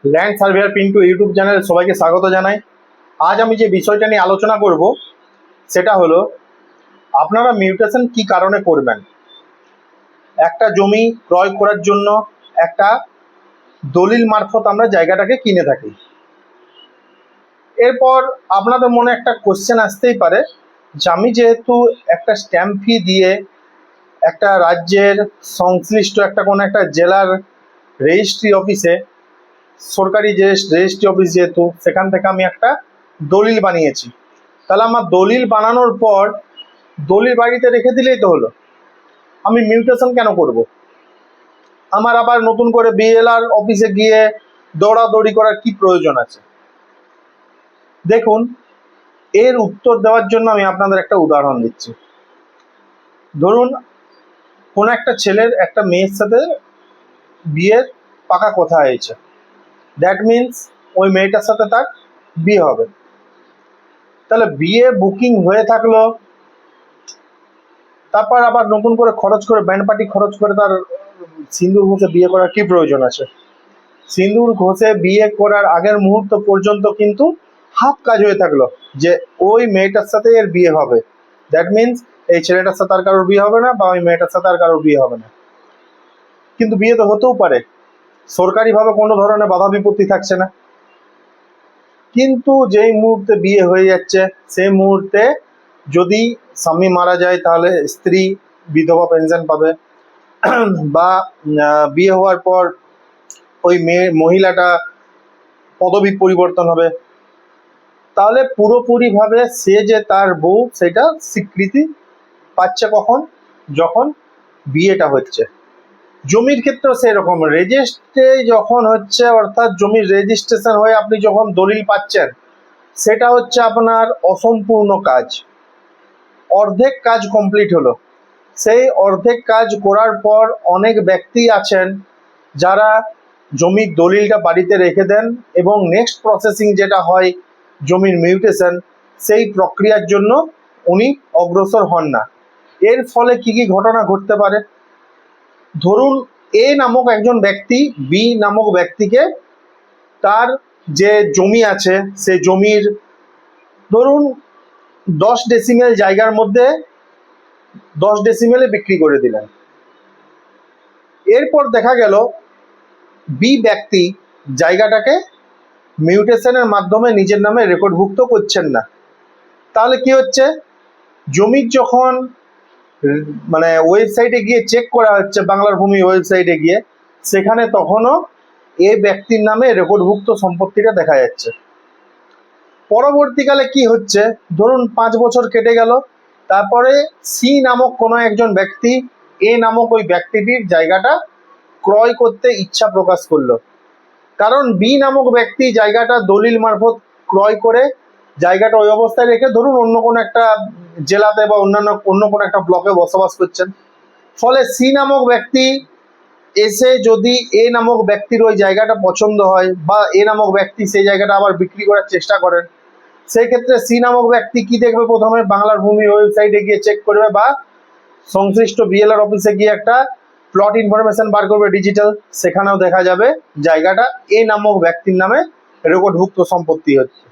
Land surveyor Pintu YouTube চ্যানেলে সবাইকে স্বাগত জানাই। আজ আমি যে বিষয়টা নিয়ে আলোচনা করব সেটা হলো আপনারা মিউটেশন কি কারণে করবেন। একটা জমি ক্রয় করার জন্য একটা দলিল মারফত আমরা জায়গাটাকে কিনে থাকি। এরপর আপনাদের মনে একটা কোশ্চেন আসতেই পারে যে আমি যেহেতু একটা স্ট্যাম্প ফি দিয়ে একটা রাজ্যের সংশ্লিষ্ট একটা কোনো একটা জেলার রেজিস্ট্রি অফিসে, সরকারি যে রেজিস্ট্রি অফিস যেহেতু, সেখান থেকে আমি একটা দলিল বানিয়েছি, তাহলে আমার দলিল বানানোর পর দলিল বাড়িতে রেখে দিলেই তো হলো। আমি মিউটেশন কেন করব? আমার আবার নতুন করে বিএলআর অফিসে গিয়ে দৌড়াদৌড়ি করার কি প্রয়োজন আছে? দেখুন, এর উত্তর দেওয়ার জন্য আমি আপনাদের একটা উদাহরণ দিচ্ছি। ধরুন, কোন একটা ছেলের একটা মেয়ের সাথে বিয়ের পাকা কথা হয়েছে, দ্যাট মিনস ওই মেয়েটার সাথে তার বিয়ে হবে। তাহলে বিয়ে বুকিং হয়ে থাকলো, তারপর আবার নতুন করে খরচ করে ব্যান্ড পার্টি খরচ করে তার সিঁদুর ঘষে বিয়ে করার কি প্রয়োজন আছে? সিঁদুর ঘষে বিয়ে করার আগের মুহূর্ত পর্যন্ত কিন্তু হাফ কাজ হয়ে থাকলো যে ওই মেয়েটার সাথে এর বিয়ে হবে, দ্যাট মিনস এই ছেলেটার সাথে আর কারোর বিয়ে হবে না, বা ওই মেয়েটার সাথে আর কারোর বিয়ে হবে না। কিন্তু বিয়ে তো হতেও পারে, সরকারিভাবে কোনো ধরনের বাধা বিপত্তি থাকছে না। কিন্তু যেই মুহূর্তে বিয়ে হয়ে যাচ্ছে সেই মুহূর্তে যদি স্বামী মারা যায় তাহলে স্ত্রী বিধবা পেনশন পাবে, বা বিয়ে হওয়ার পর ওই মহিলাটা পদবি পরিবর্তন হবে। তাহলে পুরোপুরিভাবে সে যে তার বউ সেটা স্বীকৃতি পাচ্ছে কখন? যখন বিয়েটা হচ্ছে। জমির ক্ষেত্রেও সেরকম, রেজিস্ট্রে যখন হচ্ছে, অর্থাৎ জমির রেজিস্ট্রেশন হয়ে আপনি যখন দলিল পাচ্ছেন, সেটা হচ্ছে আপনার অসম্পূর্ণ কাজ, অর্ধেক কাজ কমপ্লিট হলো। সেই অর্ধেক কাজ করার পর অনেক ব্যক্তি আছেন যারা জমির দলিলটা বাড়িতে রেখে দেন এবং নেক্সট প্রসেসিং যেটা হয় জমির মিউটেশন, সেই প্রক্রিয়ার জন্য উনি অগ্রসর হন না। এর ফলে কি কি ঘটনা ঘটতে পারে? ধরুন, এ নামক একজন ব্যক্তি বি নামক ব্যক্তিকে তার যে জমি আছে সে জমির ধরুন 10 ডেসিমেল জায়গার মধ্যে 10 ডেসিমেলে বিক্রি করে দিলেন। এরপর দেখা গেল বি ব্যক্তি জায়গাটাকে মিউটেশনের মাধ্যমে নিজের নামে রেকর্ডভুক্ত করছেন না। তাহলে কি হচ্ছে? জমির যখন মানে ওয়েবসাইটে গিয়ে চেক করা হচ্ছে, বাংলার ভূমি ওয়েবসাইটে গিয়ে, সেখানে তখনও এ ব্যক্তির নামে রেকর্ডভুক্ত সম্পত্তিটা দেখা যাচ্ছে। পরবর্তীকালে কি হচ্ছে, ধরুন 5 বছর কেটে গেল, তারপরে সি নামক কোনো একজন ব্যক্তি এ নামক ওই ব্যক্তিটির জায়গাটা ক্রয় করতে ইচ্ছা প্রকাশ করলো। কারণ বি নামক ব্যক্তি জায়গাটা দলিল মারফত ক্রয় করে জায়গাটা ওই অবস্থায় রেখে ধরুন অন্য কোনো একটা জেলাতে বা অন্য কোনো একটা ব্লকে বসবাস করছেন। ফলে সি নামক ব্যক্তি এসে যদি এ নামক ব্যক্তির ওই জায়গাটা পছন্দ হয়, বা এ নামক ব্যক্তি সেই জায়গাটা আবার বিক্রি করার চেষ্টা করেন, সেই ক্ষেত্রে সি নামক ব্যক্তি কি দেখবে? প্রথমে বাংলার ভূমি ওয়েবসাইটে গিয়ে চেক করবে, বা সংশ্লিষ্ট বিএলআর অফিসে গিয়ে একটা প্লট ইনফরমেশন বার করবে ডিজিটাল, সেখানেও দেখা যাবে জায়গাটা এ নামক ব্যক্তির নামে রেকর্ডভুক্ত সম্পত্তি হচ্ছে।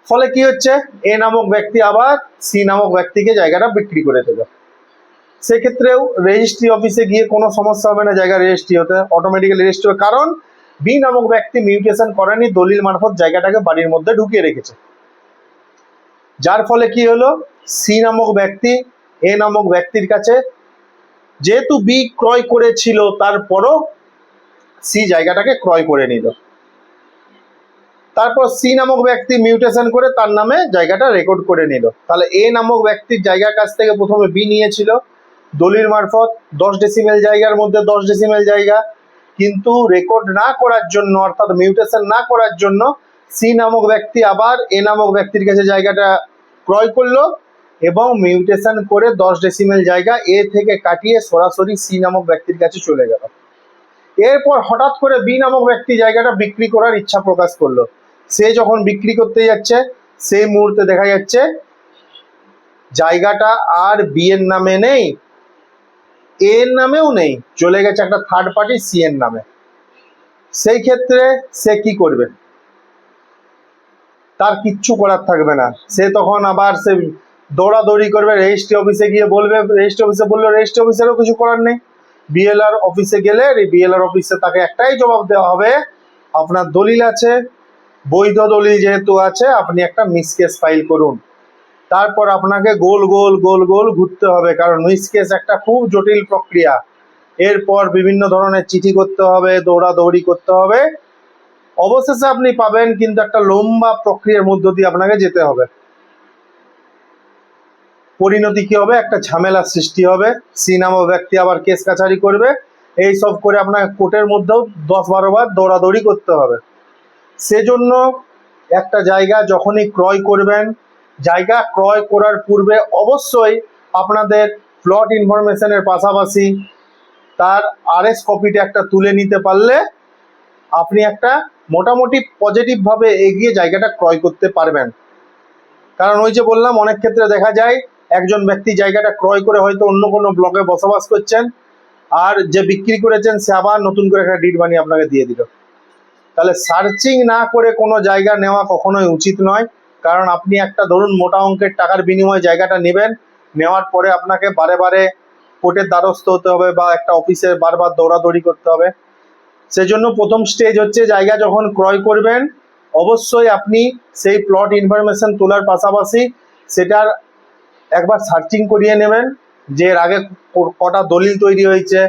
ফলে কি হচ্ছে? এ নামক ব্যক্তি আবার সি নামক ব্যক্তিকে জায়গাটা বিক্রি করে দেবে। সেক্ষেত্রেও রেজিস্ট্রি অফিসে গিয়ে কোনো সমস্যা হবে না, জায়গা রেজিস্ট্রি হতে অটোমেটিক্যালি রেজিস্ট্রি হবে, কারণ বি নামক ব্যক্তি মিউটেশন করেনি, দলিল মারফত জায়গাটাকে বাড়ির মধ্যে ঢুকিয়ে রেখেছে। যার ফলে কি হলো? সি নামক ব্যক্তি এ নামক ব্যক্তির কাছে, যেহেতু বি ক্রয় করেছিল, তারপরও সি জায়গাটাকে ক্রয় করে নিল। তারপর সি নামক ব্যক্তি মিউটেশন করে তার নামে জায়গাটা রেকর্ড করে নিল। তাহলে এ নামক ব্যক্তির জায়গার কাছ থেকে প্রথমে বি নিয়েছিল দলিল মারফত 10 ডেসিমেল জায়গার মধ্যে 10 ডেসিমেল জায়গা, কিন্তু রেকর্ড না করার জন্য, অর্থাৎ মিউটেশন না করার জন্য সি নামক ব্যক্তি আবার এ নামক ব্যক্তির কাছে জায়গাটা ক্রয় করলো এবং মিউটেশন করে 10 ডেসিমেল জায়গা এ থেকে কাটিয়ে সরাসরি সি নামক ব্যক্তির কাছে চলে গেল। এরপর হঠাৎ করে বি নামক ব্যক্তি জায়গাটা বিক্রি করার ইচ্ছা প্রকাশ করলো। সে যখন বিক্রি করতে যাচ্ছে সেই মুহূর্তে দেখা যাচ্ছে জায়গাটা আর বি এর নামে নেই, এ এর নামেও নেই, চলে গেছে একটা থার্ড পার্টি সি এর নামে। সেই ক্ষেত্রে সে কি করবে? তার কিচ্ছু করার থাকবে না, সে তখন আবার সে দৌড়াদৌড়ি করবে, রেজিস্ট্রি অফিসে গিয়ে বলবে, রেজিস্ট্রি অফিসে বললে রেজিস্ট্রি অফিসেরও কিছু করার নেই। বিএলআর অফিসে গেলে বিএলআর অফিসে তাকে একটাই জবাব দেওয়া হবে, আপনার দলিল আছে, বৈধ দলিল যেহেতু আছে আপনি একটা মিসকেস ফাইল করুন। তারপর আপনাকে গোল গোল গোল গোল ঘুরতে হবে, কারণ মিসকেস একটা খুব জটিল প্রক্রিয়া। এরপর বিভিন্ন ধরনের চিঠি করতে হবে, দৌড়াদৌড়ি করতে হবে, অবশেষে আপনি পাবেন, কিন্তু একটা লম্বা প্রক্রিয়ার মধ্য দিয়ে আপনাকে যেতে হবে। পরিণতি কি হবে? একটা ঝামেলার সৃষ্টি হবে, সি নামক ব্যক্তি আবার কেস কাছারি করবে, এই সব করে আপনাকে কোর্টের মধ্যেও 10-12 বার দৌড়াদৌড়ি করতে হবে। সেজন্য একটা জায়গা যখনই ক্রয় করবেন, জায়গা ক্রয় করার পূর্বে অবশ্যই আপনাদের প্লট ইনফরমেশনের পাশাপাশি তার আরএস কপিটা একটা তুলে নিতে পারলে আপনি একটা মোটামুটি পজিটিভভাবে এগিয়ে জায়গাটা ক্রয় করতে পারবেন। কারণ ওই যে বললাম, অনেক ক্ষেত্রে দেখা যায় একজন ব্যক্তি জায়গাটা ক্রয় করে হয়তো অন্য কোনো ব্লকে বসবাস করছেন, আর যে বিক্রি করেছেন সে আবার নতুন করে একটা ডিড বানিয়ে আপনাকে দিয়ে দিল। তাহলে সার্চিং না করে কোনো জায়গা নেওয়া কখনোই উচিত নয়। কারণ আপনি একটা ধরুন মোটা অঙ্কের টাকার বিনিময়ে জায়গাটা নেবেন, নেওয়ার পরে আপনাকে বারে বারে কোর্টের দ্বারস্থ হতে হবে বা একটা অফিসে বারবার দৌড়াদৌড়ি করতে হবে। সেজন্য প্রথম স্টেজ হচ্ছে, জায়গা যখন ক্রয় করবেন অবশ্যই আপনি সেই প্লট ইনফরমেশন তোলার পাশাপাশি সেটার একবার সার্চিং করিয়ে নেবেন, যে এর আগে কটা দলিল তৈরি হয়েছে,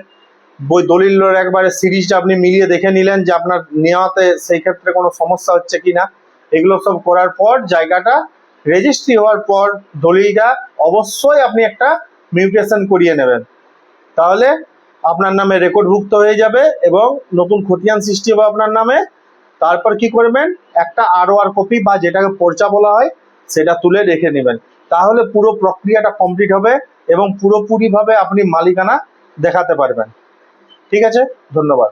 বই দলিলের একবারে সিরিজটা আপনি মিলিয়ে দেখে নিলেন যে আপনার নেওয়াতে সেই ক্ষেত্রে কোনো সমস্যা হচ্ছে কিনা। এগুলো সব করার পর জায়গাটা রেজিস্ট্রি হওয়ার পর দলিলটা অবশ্যই আপনি একটা মিউটেশন করিয়ে নেবেন, তাহলে আপনার নামে রেকর্ডভুক্ত হয়ে যাবে এবং নতুন খতিয়ান সৃষ্টি হবে আপনার নামে। তারপর কি করবেন, একটা ROR কপি বা যেটাকে পর্চা বলা হয় সেটা তুলে রেখে নেবেন, তাহলে পুরো প্রক্রিয়াটা কমপ্লিট হবে এবং পুরোপুরিভাবে আপনি মালিকানা দেখাতে পারবেন। ঠিক আছে, ধন্যবাদ।